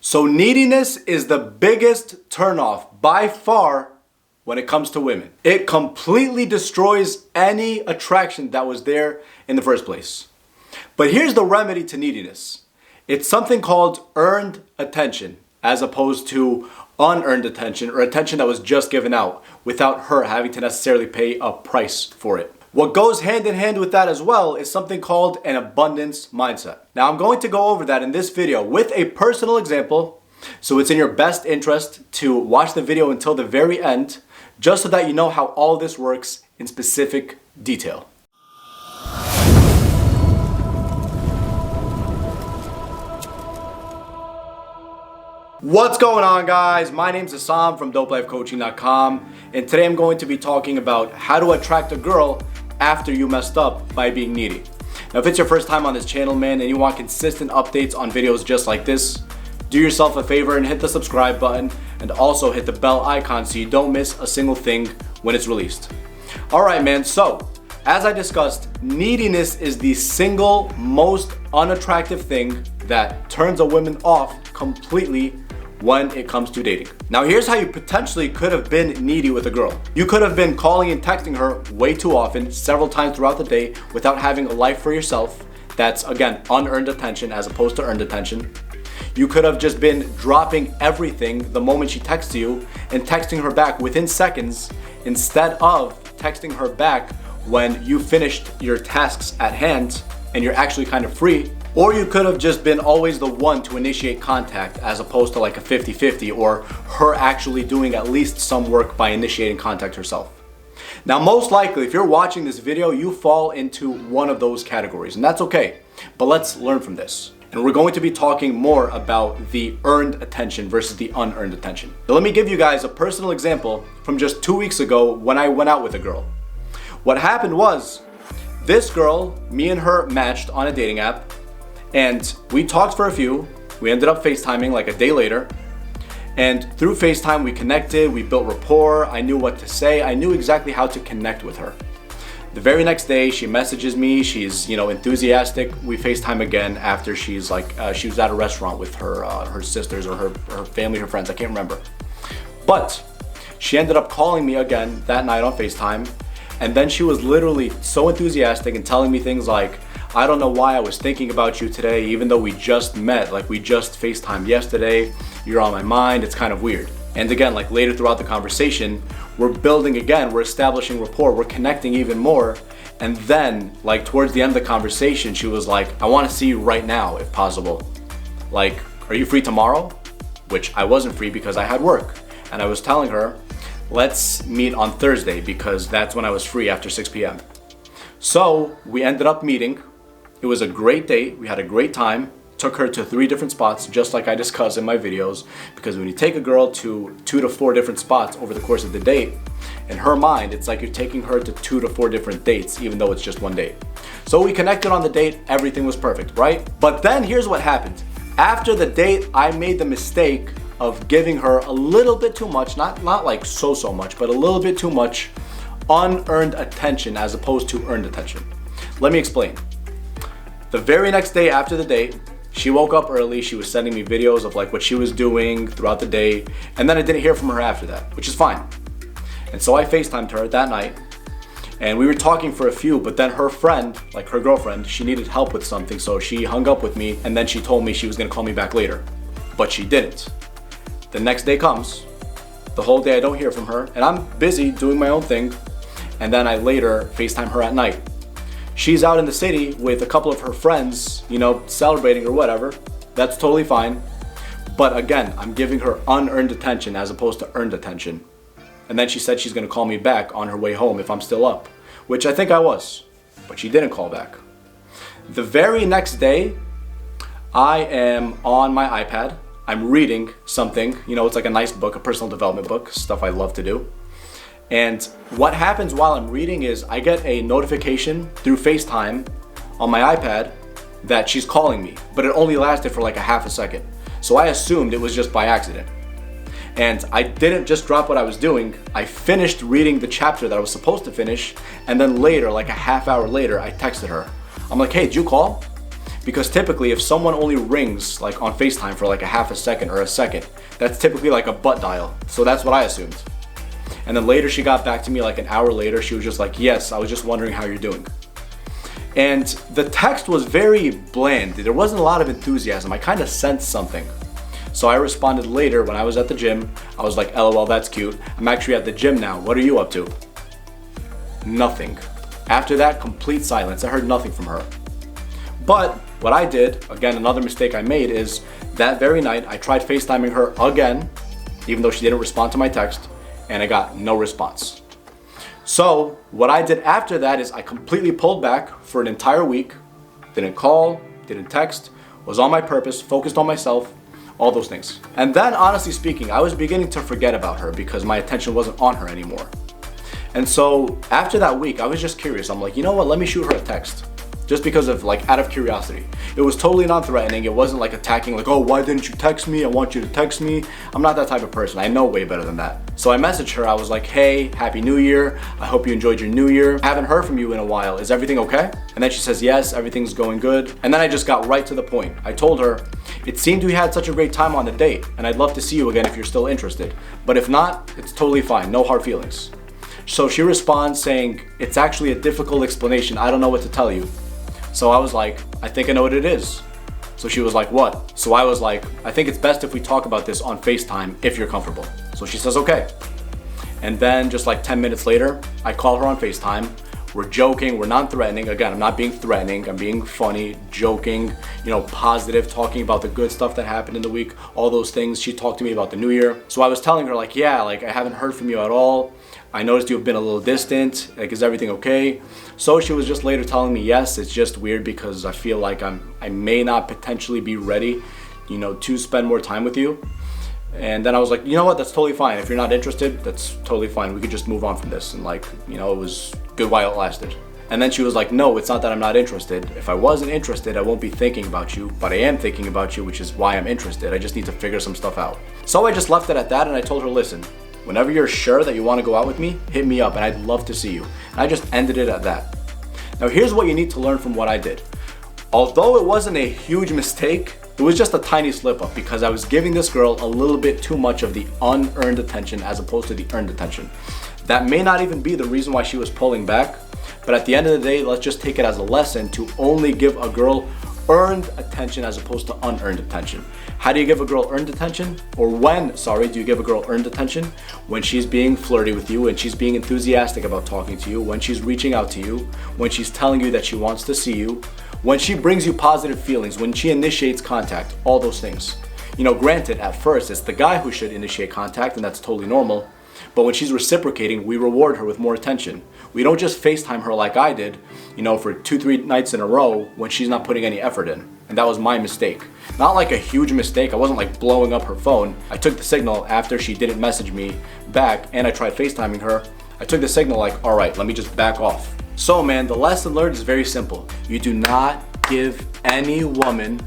So neediness is the biggest turnoff by far when it comes to women. It completely destroys any attraction that was there in the first place. But here's the remedy to neediness. It's something called earned attention, as opposed to unearned attention, or attention that was just given out without her having to necessarily pay a price for it. What goes hand in hand with that as well is something called an abundance mindset. Now I'm going to go over that in this video with a personal example, so it's in your best interest to watch the video until the very end, just so that you know how all this works in specific detail. What's going on, guys? My name's Assam from dopelifecoaching.com, and today I'm going to be talking about how to attract a girl after you messed up by being needy. Now, if it's your first time on this channel, man, and you want consistent updates on videos just like this, do yourself a favor and hit the subscribe button, and also hit the bell icon so you don't miss a single thing when it's released. Alright, man, so as I discussed, neediness is the single most unattractive thing that turns a woman off completely when it comes to dating. Now here's how you potentially could have been needy with a girl. You could have been calling and texting her way too often, several times throughout the day, without having a life for yourself. That's, again, unearned attention as opposed to earned attention. You could have just been dropping everything the moment she texts you and texting her back within seconds instead of texting her back when you finished your tasks at hand and you're actually kind of free. Or you could have just been always the one to initiate contact as opposed to like a 50-50, or her actually doing at least some work by initiating contact herself. Now, most likely, if you're watching this video, you fall into one of those categories, and that's okay. But let's learn from this. And we're going to be talking more about the earned attention versus the unearned attention. So let me give you guys a personal example from just 2 weeks ago when I went out with a girl. What happened was, this girl, me and her matched on a dating app, and we talked for a few. We ended up FaceTiming like a day later. And through FaceTime, we connected, we built rapport. I knew what to say. I knew exactly how to connect with her. The very next day, she messages me. She's, enthusiastic. We FaceTime again after she was at a restaurant with her sisters or her family, her friends. I can't remember. But she ended up calling me again that night on FaceTime. And then she was literally so enthusiastic and telling me things like, I don't know why I was thinking about you today, even though we just met, like we just FaceTimed yesterday. You're on my mind. It's kind of weird. And again, like later throughout the conversation, we're building again, we're establishing rapport, we're connecting even more. And then like towards the end of the conversation, she was like, I want to see you right now if possible. Like, are you free tomorrow? Which I wasn't free because I had work. And I was telling her, let's meet on Thursday because that's when I was free after 6 p.m. So we ended up meeting. It was a great date. We had a great time. Took her to 3 different spots, just like I discuss in my videos, because when you take a girl to 2 to 4 different spots over the course of the date, in her mind, it's like you're taking her to 2 to 4 different dates, even though it's just one date. So we connected on the date. Everything was perfect, right? But then here's what happened. After the date, I made the mistake of giving her a little bit too much, not like so much, but a little bit too much unearned attention as opposed to earned attention. Let me explain. The very next day after the date, she woke up early. She was sending me videos of like what she was doing throughout the day, and then I didn't hear from her after that, which is fine. And so I FaceTimed her that night, and we were talking for a few, but then her friend, like her girlfriend, she needed help with something, so she hung up with me, and then she told me she was gonna call me back later, but she didn't. The next day comes, the whole day I don't hear from her, and I'm busy doing my own thing, and then I later FaceTime her at night. She's out in the city with a couple of her friends, celebrating or whatever. That's totally fine. But again, I'm giving her unearned attention as opposed to earned attention. And then she said she's gonna call me back on her way home if I'm still up, which I think I was, but she didn't call back. The very next day, I am on my iPad. I'm reading something, it's like a nice book, a personal development book, stuff I love to do. And what happens while I'm reading is I get a notification through FaceTime on my iPad that she's calling me, but it only lasted for like a half a second. So I assumed it was just by accident. And I didn't just drop what I was doing. I finished reading the chapter that I was supposed to finish, and then later, like a half hour later, I texted her. I'm like, hey, did you call? Because typically if someone only rings like on FaceTime for like a half a second or a second, that's typically like a butt dial. So that's what I assumed. And then later she got back to me like an hour later. She was just like, yes, I was just wondering how you're doing. And the text was very bland. There wasn't a lot of enthusiasm. I kind of sensed something. So I responded later when I was at the gym. I was like, LOL, that's cute. I'm actually at the gym now. What are you up to? Nothing. After that, complete silence. I heard nothing from her. But what I did, again, another mistake I made is that very night I tried FaceTiming her again, even though she didn't respond to my text, and I got no response. So what I did after that is I completely pulled back for an entire week, didn't call, didn't text, was on my purpose, focused on myself, all those things. And then honestly speaking, I was beginning to forget about her because my attention wasn't on her anymore. And so after that week, I was just curious. I'm like, you know what, let me shoot her a text. Just because of like, out of curiosity. It was totally non-threatening. It wasn't like attacking, like, oh, why didn't you text me? I want you to text me. I'm not that type of person. I know way better than that. So I messaged her. I was like, hey, happy new year. I hope you enjoyed your new year. I haven't heard from you in a while. Is everything okay? And then she says, yes, everything's going good. And then I just got right to the point. I told her, it seemed we had such a great time on the date, and I'd love to see you again if you're still interested. But if not, it's totally fine. No hard feelings. So she responds saying, it's actually a difficult explanation. I don't know what to tell you. So I was like, I think I know what it is. So she was like, what? So I was like, I think it's best if we talk about this on FaceTime if you're comfortable. So she says, okay. And then just like 10 minutes later, I call her on FaceTime. We're joking, we're non-threatening. Again, I'm not being threatening, I'm being funny, joking, positive, talking about the good stuff that happened in the week, all those things. She talked to me about the new year. So I was telling her like, yeah, like I haven't heard from you at all. I noticed you've been a little distant. Like, is everything okay? So she was just later telling me, yes, it's just weird because I feel like I may not potentially be ready, to spend more time with you. And then I was like, you know what, that's totally fine. If you're not interested, that's totally fine. We could just move on from this. And it was good while it lasted. And then she was like, no, it's not that I'm not interested. If I wasn't interested, I won't be thinking about you, but I am thinking about you, which is why I'm interested. I just need to figure some stuff out. So I just left it at that and I told her, listen, whenever you're sure that you want to go out with me, hit me up and I'd love to see you. And I just ended it at that. Now here's what you need to learn from what I did. Although it wasn't a huge mistake, it was just a tiny slip up because I was giving this girl a little bit too much of the unearned attention as opposed to the earned attention. That may not even be the reason why she was pulling back, but at the end of the day, let's just take it as a lesson to only give a girl earned attention as opposed to unearned attention. How do you give a girl earned attention? Or when, do you give a girl earned attention? When she's being flirty with you, when she's being enthusiastic about talking to you, when she's reaching out to you, when she's telling you that she wants to see you, when she brings you positive feelings, when she initiates contact, all those things. Granted, at first, it's the guy who should initiate contact, and that's totally normal. But when she's reciprocating, we reward her with more attention. We don't just FaceTime her like I did, for 2-3 nights in a row when she's not putting any effort in. And that was my mistake. Not like a huge mistake. I wasn't like blowing up her phone. I took the signal after she didn't message me back and I tried FaceTiming her. I took the signal like, all right, let me just back off. So man, the lesson learned is very simple. You do not give any woman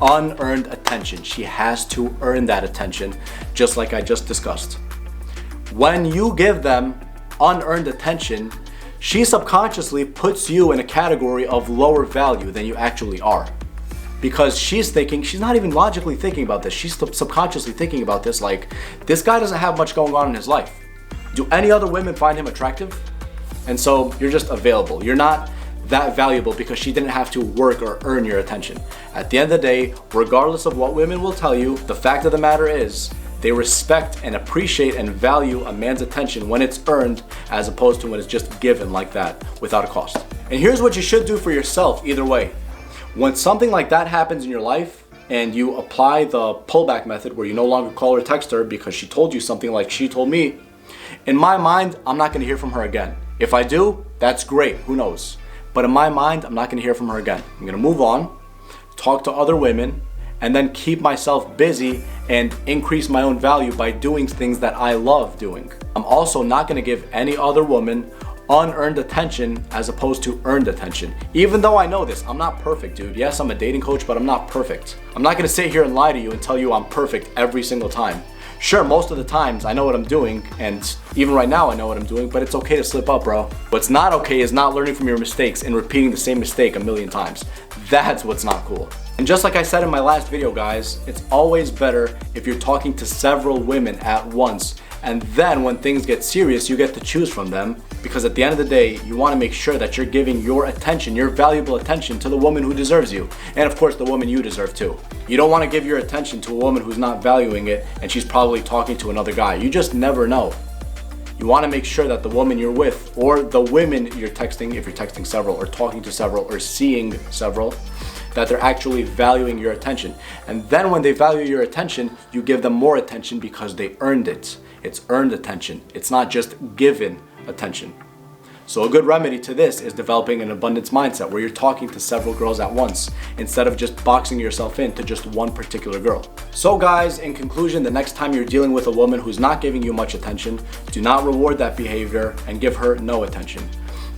unearned attention. She has to earn that attention, just like I just discussed. When you give them unearned attention, she subconsciously puts you in a category of lower value than you actually are. Because she's not even logically thinking about this. She's subconsciously thinking about this like, this guy doesn't have much going on in his life. Do any other women find him attractive? And so you're just available. You're not that valuable because she didn't have to work or earn your attention. At the end of the day, regardless of what women will tell you, the fact of the matter is, they respect and appreciate and value a man's attention when it's earned as opposed to when it's just given like that without a cost. And here's what you should do for yourself either way. When something like that happens in your life and you apply the pullback method where you no longer call or text her because she told you something like she told me, in my mind, I'm not going to hear from her again. If I do, that's great, who knows? But in my mind, I'm not going to hear from her again. I'm going to move on, talk to other women, and then keep myself busy and increase my own value by doing things that I love doing. I'm also not going to give any other woman unearned attention as opposed to earned attention. Even though I know this, I'm not perfect, dude. Yes, I'm a dating coach, but I'm not perfect. I'm not going to sit here and lie to you and tell you I'm perfect every single time. Sure, most of the times I know what I'm doing, and even right now I know what I'm doing, but it's okay to slip up, bro. What's not okay is not learning from your mistakes and repeating the same mistake a million times. That's what's not cool. And just like I said in my last video, guys, it's always better if you're talking to several women at once, and then when things get serious, you get to choose from them, because at the end of the day, you want to make sure that you're giving your attention, your valuable attention, to the woman who deserves you, and of course the woman you deserve too. You don't want to give your attention to a woman who's not valuing it and she's probably talking to another guy. You just never know. You want to make sure that the woman you're with, or the women you're texting, if you're texting several or talking to several or seeing several, that they're actually valuing your attention. And then when they value your attention, you give them more attention because they earned it. It's earned attention. It's not just given attention. So a good remedy to this is developing an abundance mindset where you're talking to several girls at once instead of just boxing yourself into just one particular girl. So guys, in conclusion, the next time you're dealing with a woman who's not giving you much attention, do not reward that behavior and give her no attention.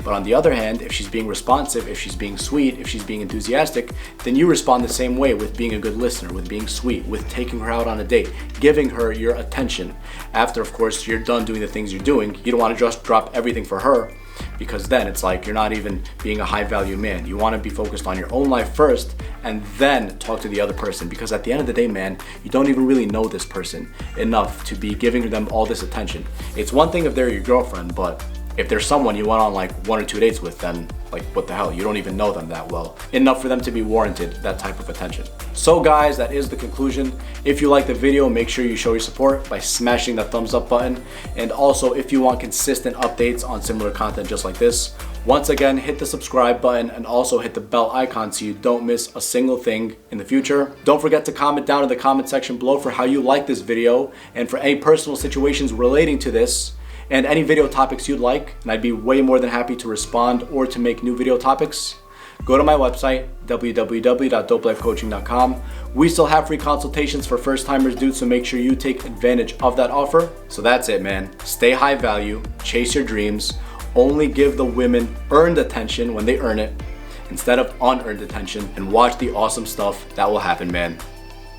But on the other hand, if she's being responsive, if she's being sweet, if she's being enthusiastic, then you respond the same way with being a good listener, with being sweet, with taking her out on a date, giving her your attention. After, of course, you're done doing the things you're doing, you don't want to just drop everything for her, because then it's like you're not even being a high value man. You want to be focused on your own life first and then talk to the other person, because at the end of the day, man, you don't even really know this person enough to be giving them all this attention. It's one thing if they're your girlfriend, but if there's someone you went on like 1 or 2 dates with, then like what the hell, you don't even know them that well enough for them to be warranted that type of attention. So guys, that is the conclusion. If you like the video, make sure you show your support by smashing that thumbs up button. And also, if you want consistent updates on similar content just like this, once again, hit the subscribe button and also hit the bell icon so you don't miss a single thing in the future. Don't forget to comment down in the comment section below for how you like this video and for any personal situations relating to this, and any video topics you'd like, and I'd be way more than happy to respond or to make new video topics. Go to my website, www.dopelifecoaching.com. We still have free consultations for first timers, dude, so make sure you take advantage of that offer. So that's it, man. Stay high value, chase your dreams, only give the women earned attention when they earn it, instead of unearned attention, and watch the awesome stuff that will happen, man.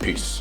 Peace.